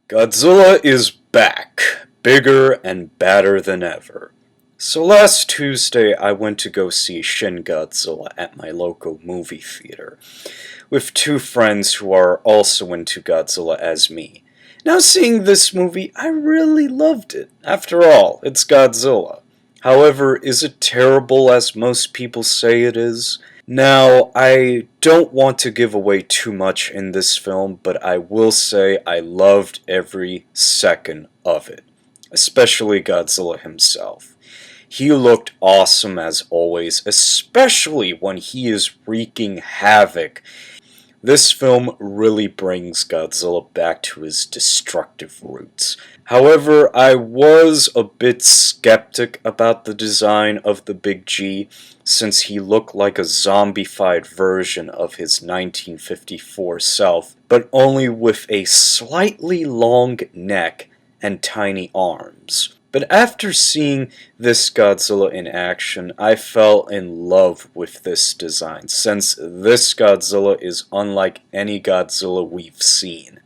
Godzilla is back, bigger and badder than ever. So last Tuesday I went to go see Shin Godzilla at my local movie theater, with two friends who are also into Godzilla as me. Now seeing this movie, I really loved it. After all, it's Godzilla. However, is it terrible as most people say it is? Now, I don't want to give away too much in this film, but I will say I loved every second of it, especially Godzilla himself. He looked awesome as always, especially when he is wreaking havoc. This film really brings Godzilla back to his destructive roots. However, I was a bit skeptic about the design of the Big G, since he looked like a zombified version of his 1954 self, but only with a slightly long neck and tiny arms. But after seeing this Godzilla in action, I fell in love with this design, since this Godzilla is unlike any Godzilla we've seen.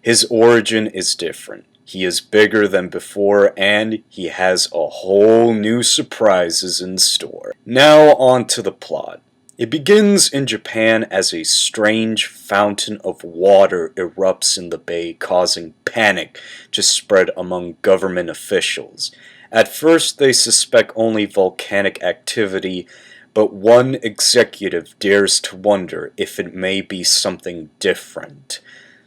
His origin is different. He is bigger than before, and he has a whole new surprises in store. Now on to the plot. It begins in Japan as a strange fountain of water erupts in the bay, causing panic to spread among government officials. At first they suspect only volcanic activity, but one executive dares to wonder if it may be something different.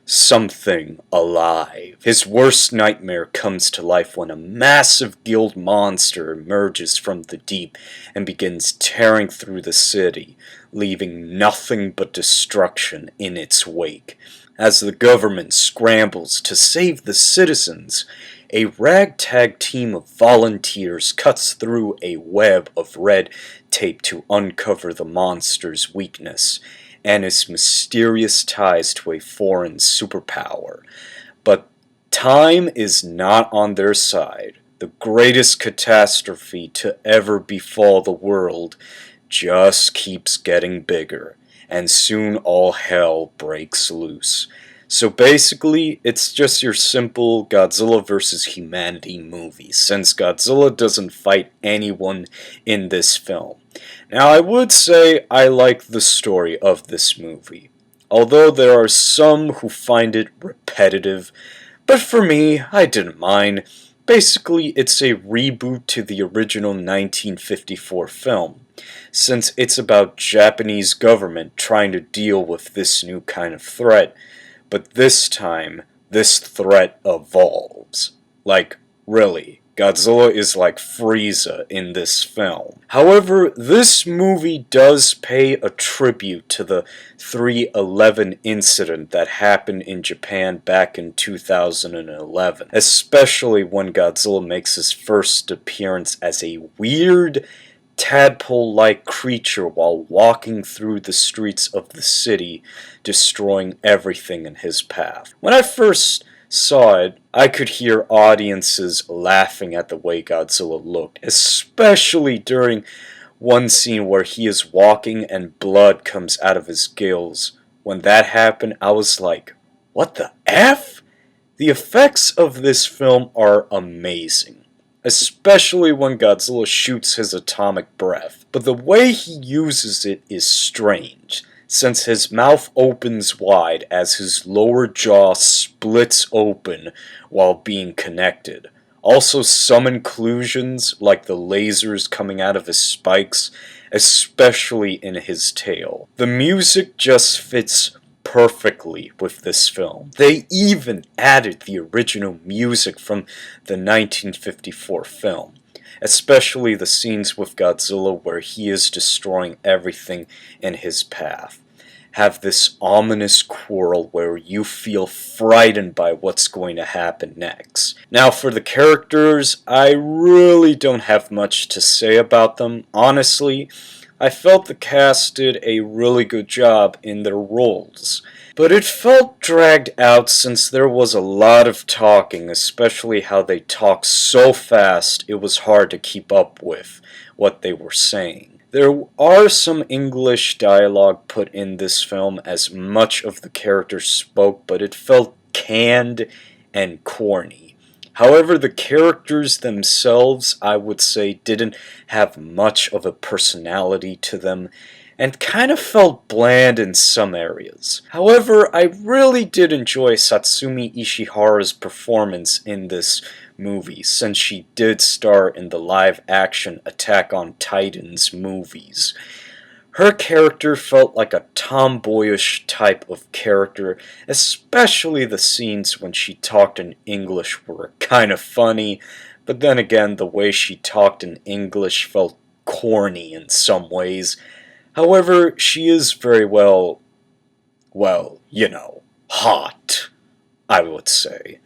Something alive. His worst nightmare comes to life when a massive gill monster emerges from the deep and begins tearing through the city, leaving nothing but destruction in its wake. As the government scrambles to save the citizens, a ragtag team of volunteers cuts through a web of red tape to uncover the monster's weakness and its mysterious ties to a foreign superpower. But time is not on their side. The greatest catastrophe to ever befall the world just keeps getting bigger, and soon all hell breaks loose. So basically, it's just your simple Godzilla vs. humanity movie, since Godzilla doesn't fight anyone in this film. Now, I would say I like the story of this movie, although there are some who find it repetitive, but for me, I didn't mind. Basically, it's a reboot to the original 1954 film, since it's about Japanese government trying to deal with this new kind of threat, but this time, this threat evolves. Like, really. Godzilla is like Frieza in this film. However, this movie does pay a tribute to the 3/11 incident that happened in Japan back in 2011, especially when Godzilla makes his first appearance as a weird, tadpole-like creature while walking through the streets of the city, destroying everything in his path. When I first saw it, I could hear audiences laughing at the way Godzilla looked, especially during one scene where he is walking and blood comes out of his gills. When that happened, I was like, what the F? The effects of this film are amazing, especially when Godzilla shoots his atomic breath. But the way he uses it is strange, since his mouth opens wide as his lower jaw splits open while being connected. Also, some inclusions, like the lasers coming out of his spikes, especially in his tail. The music just fits perfectly with this film. They even added the original music from the 1954 film, especially the scenes with Godzilla where he is destroying everything in his path. Have this ominous quarrel where you feel frightened by what's going to happen next. Now for the characters, I really don't have much to say about them. Honestly, I felt the cast did a really good job in their roles. But it felt dragged out since there was a lot of talking, especially how they talked so fast it was hard to keep up with what they were saying. There are some English dialogue put in this film as much of the characters spoke, but it felt canned and corny. However, the characters themselves, I would say, didn't have much of a personality to them, and kind of felt bland in some areas. However, I really did enjoy Satsumi Ishihara's performance in this movie, since she did star in the live-action Attack on Titans movies. Her character felt like a tomboyish type of character, especially the scenes when she talked in English were kind of funny, but then again, the way she talked in English felt corny in some ways. However, she is very well, hot, I would say.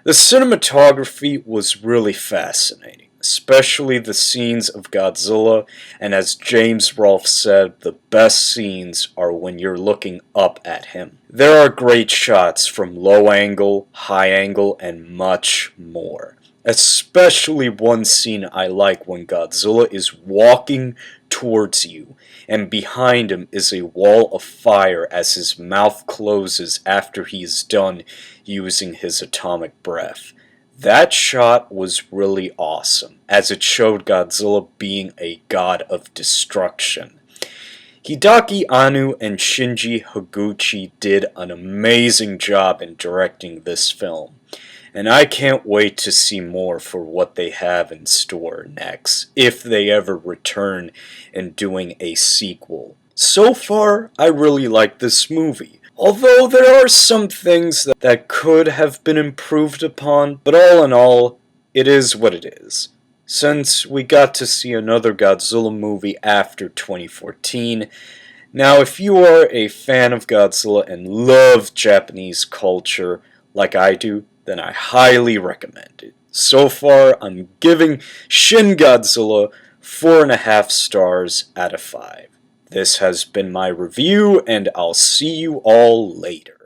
The cinematography was really fascinating, especially the scenes of Godzilla, and as James Rolfe said, the best scenes are when you're looking up at him. There are great shots from low angle, high angle, and much more. Especially one scene I like when Godzilla is walking towards you, and behind him is a wall of fire as his mouth closes after he is done using his atomic breath. That shot was really awesome, as it showed Godzilla being a god of destruction. Hideaki Anno and Shinji Higuchi did an amazing job in directing this film, and I can't wait to see more for what they have in store next, if they ever return in doing a sequel. So far, I really like this movie, although there are some things that could have been improved upon, but all in all, it is what it is. Since we got to see another Godzilla movie after 2014, now if you are a fan of Godzilla and love Japanese culture like I do, then I highly recommend it. So far, I'm giving Shin Godzilla 4.5 stars out of 5. This has been my review, and I'll see you all later.